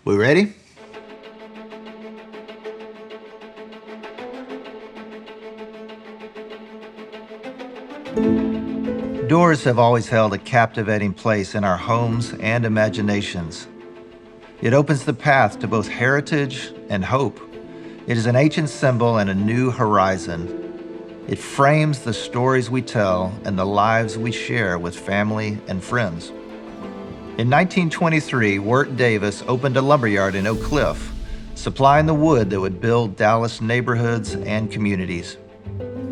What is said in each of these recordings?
We ready? Doors have always held a captivating place in our homes and imaginations. It opens the path to both heritage and hope. It is an ancient symbol and a new horizon. It frames the stories we tell and the lives we share with family and friends. In 1923, Wirt Davis opened a lumberyard in Oak Cliff, supplying the wood that would build Dallas neighborhoods and communities.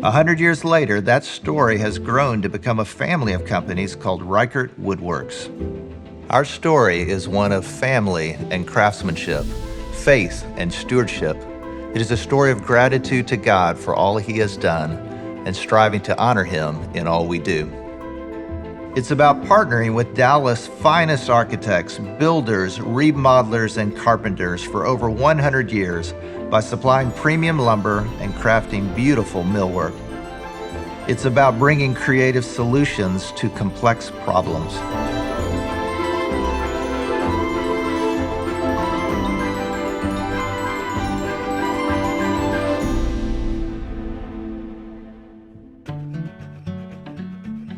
100 years later, that story has grown to become a family of companies called Reichert Woodworks. Our story is one of family and craftsmanship, faith and stewardship. It is a story of gratitude to God for all He has done and striving to honor Him in all we do. It's about partnering with Dallas' finest architects, builders, remodelers, and carpenters for over 100 years by supplying premium lumber and crafting beautiful millwork. It's about bringing creative solutions to complex problems.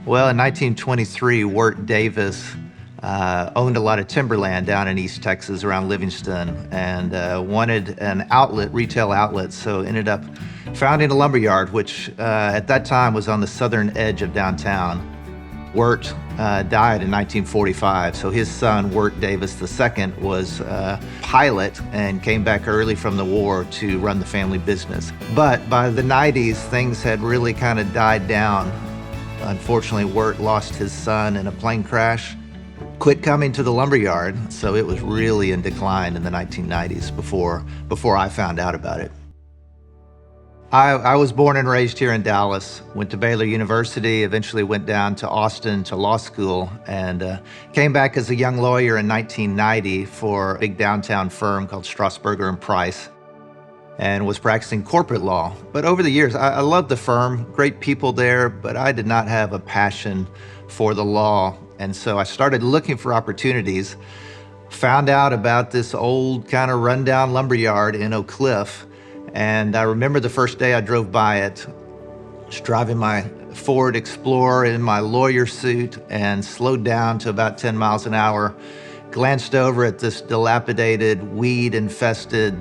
Well, in 1923, Wirt Davis owned a lot of timberland down in East Texas around Livingston and wanted an outlet, retail outlet, so ended up founding a lumberyard, which at that time was on the southern edge of downtown. Wirt died in 1945, so his son, Wirt Davis II, was a pilot and came back early from the war to run the family business. But by the 90s, things had really kind of died down. Unfortunately, Wirt lost his son in a plane crash, quit coming to the lumberyard, so it was really in decline in the 1990s before I found out about it. I was born and raised here in Dallas, went to Baylor University, eventually went down to Austin to law school, and came back as a young lawyer in 1990 for a big downtown firm called Strasburger & Price, and was practicing corporate law. But over the years, I loved the firm, great people there, but I did not have a passion for the law. And so I started looking for opportunities, found out about this old kind of rundown lumberyard in Oak Cliff. And I remember the first day I drove by it, just driving my Ford Explorer in my lawyer suit and slowed down to about 10 miles an hour, glanced over at this dilapidated, weed-infested,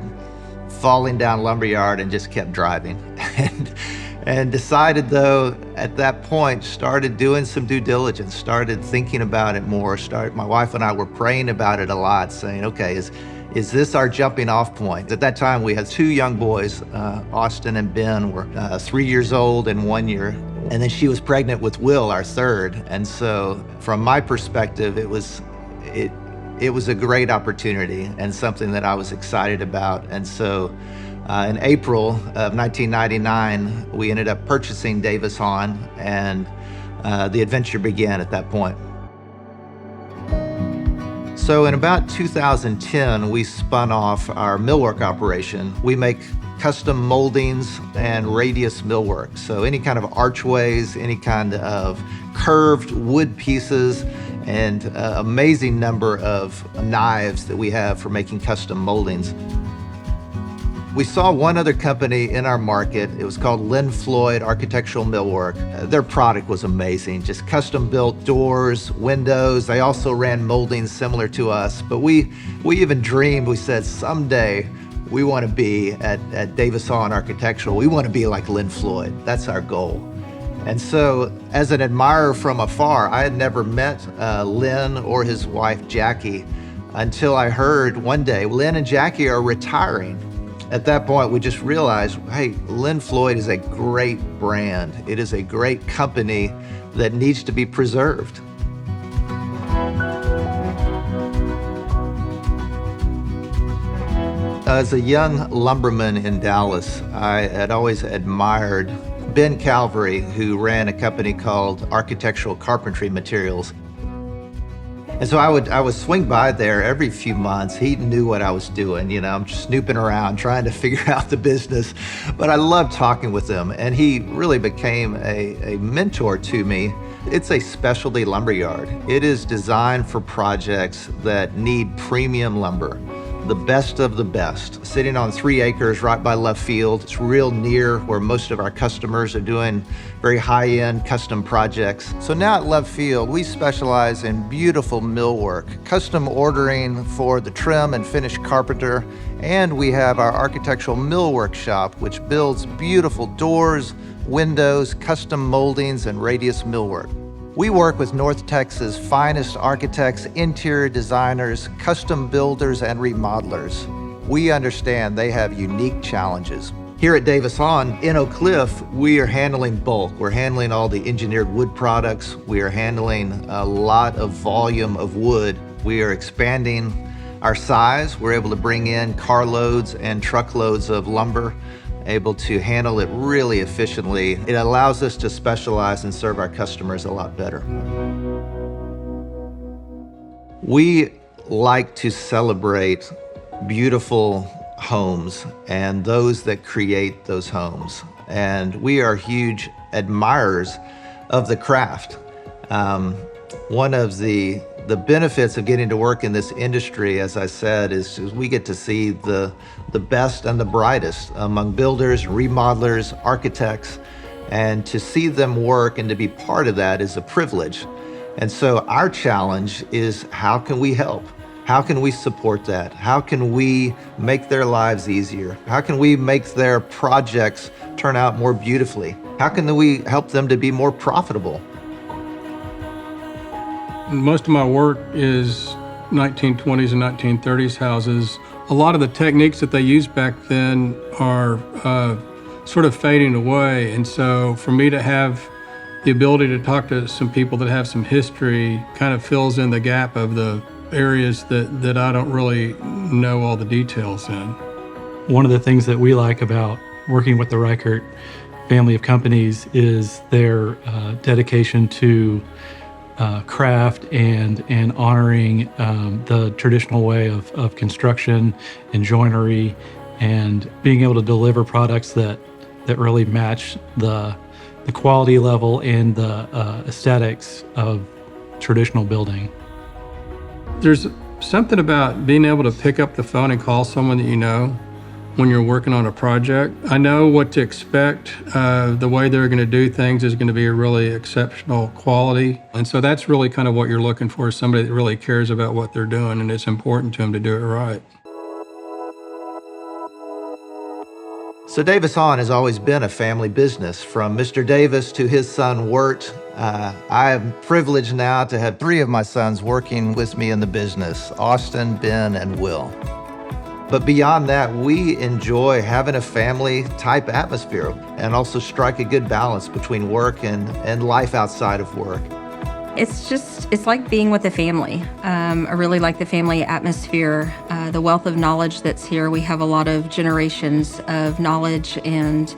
falling down lumberyard and just kept driving. and decided though, at that point, started doing some due diligence, started thinking about it more, my wife and I were praying about it a lot, saying, okay, is this our jumping off point? At that time, we had two young boys, Austin and Ben were 3 years old and 1 year. And then she was pregnant with Will, our third. And so from my perspective, it was a great opportunity and something that I was excited about. And so in April of 1999, we ended up purchasing Davis Hahn, and the adventure began at that point. So in about 2010, we spun off our millwork operation. We make custom moldings and radius millwork. So any kind of archways, any kind of curved wood pieces, and an amazing number of knives that we have for making custom moldings. We saw one other company in our market. It was called Lynn Floyd Architectural Millwork. Their product was amazing, just custom built doors, windows. They also ran moldings similar to us, but we even dreamed, we said someday we want to be at Davis Hahn Architectural. We want to be like Lynn Floyd. That's our goal. And so as an admirer from afar, I had never met Lynn or his wife, Jackie, until I heard one day, Lynn and Jackie are retiring. At that point, we just realized, hey, Lynn Floyd is a great brand. It is a great company that needs to be preserved. As a young lumberman in Dallas, I had always admired Ben Calvary, who ran a company called Architectural Carpentry Materials. And so I would swing by there every few months. He knew what I was doing. You know, I'm just snooping around, trying to figure out the business. But I loved talking with him, and he really became a mentor to me. It's a specialty lumberyard. It is designed for projects that need premium lumber. the best of the best, sitting on 3 acres right by left field. It's real near where most of our customers are doing very high-end custom projects. So now at left field, we specialize in beautiful millwork, custom ordering for the trim and finish carpenter, and we have our architectural millwork shop, which builds beautiful doors, windows, custom moldings, and radius millwork. We work with North Texas' finest architects, interior designers, custom builders, and remodelers. We understand they have unique challenges. Here at Davis-Hahn in Oak Cliff, we are handling bulk. We're handling all the engineered wood products. We are handling a lot of volume of wood. We are expanding our size. We're able to bring in carloads and truckloads of lumber, able to handle it really efficiently. It allows us to specialize and serve our customers a lot better. We like to celebrate beautiful homes and those that create those homes. And we are huge admirers of the craft. One of the benefits of getting to work in this industry, as I said, is we get to see the best and the brightest among builders, remodelers, architects, and to see them work and to be part of that is a privilege. And so our challenge is, how can we help? How can we support that? How can we make their lives easier? How can we make their projects turn out more beautifully? How can we help them to be more profitable? Most of my work is 1920s and 1930s houses. A lot of the techniques that they used back then are sort of fading away. And so for me to have the ability to talk to some people that have some history kind of fills in the gap of the areas that I don't really know all the details in. One of the things that we like about working with the Reichert family of companies is their dedication to craft and honoring the traditional way of construction and joinery, and being able to deliver products that really match the quality level and the aesthetics of traditional building. There's something about being able to pick up the phone and call someone that you know when you're working on a project. I know what to expect. The way they're going to do things is going to be a really exceptional quality. And so that's really kind of what you're looking for, is somebody that really cares about what they're doing, and it's important to them to do it right. So Davis-Hahn has always been a family business, from Mr. Davis to his son, Wirt. I am privileged now to have 3 of my sons working with me in the business, Austin, Ben, and Will. But beyond that, we enjoy having a family-type atmosphere and also strike a good balance between work and life outside of work. It's like being with a family. I really like the family atmosphere, the wealth of knowledge that's here. We have a lot of generations of knowledge and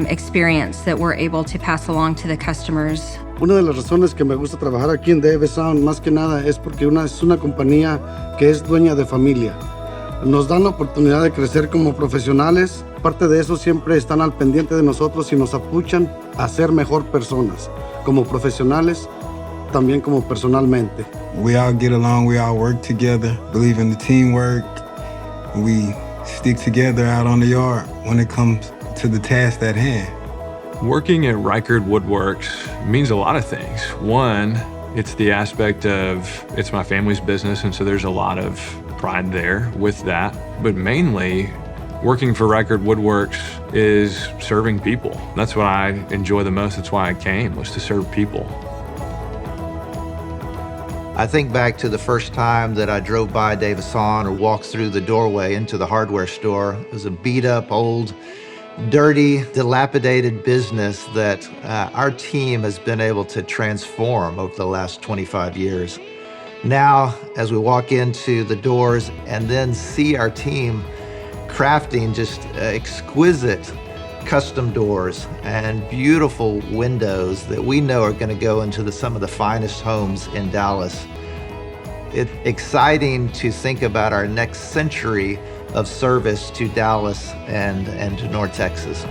experience that we're able to pass along to the customers. Una de las razones que me gusta trabajar aquí en Davis-Hahn, más que nada, es porque es una compañía que es dueña de familia. Nos dan la oportunidad de crecer como profesionales. Parte de eso, siempre están al pendiente de nosotros y nos apuchan a ser mejor personas, como profesionales, también como personalmente. We all get along, we all work together, believe in the teamwork. We stick together out on the yard when it comes to the task at hand. Working at Reichert Woodworks means a lot of things. One, it's the aspect of it's my family's business, and so there's a lot of pride there with that. But mainly, working for Reichert Woodworks is serving people. That's what I enjoy the most. That's why I came, was to serve people. I think back to the first time that I drove by Davis-Hahn or walked through the doorway into the hardware store. It was a beat-up, old, dirty, dilapidated business that our team has been able to transform over the last 25 years. Now, as we walk into the doors and then see our team crafting just exquisite custom doors and beautiful windows that we know are going to go into some of the finest homes in Dallas. It's exciting to think about our next century of service to Dallas and to North Texas.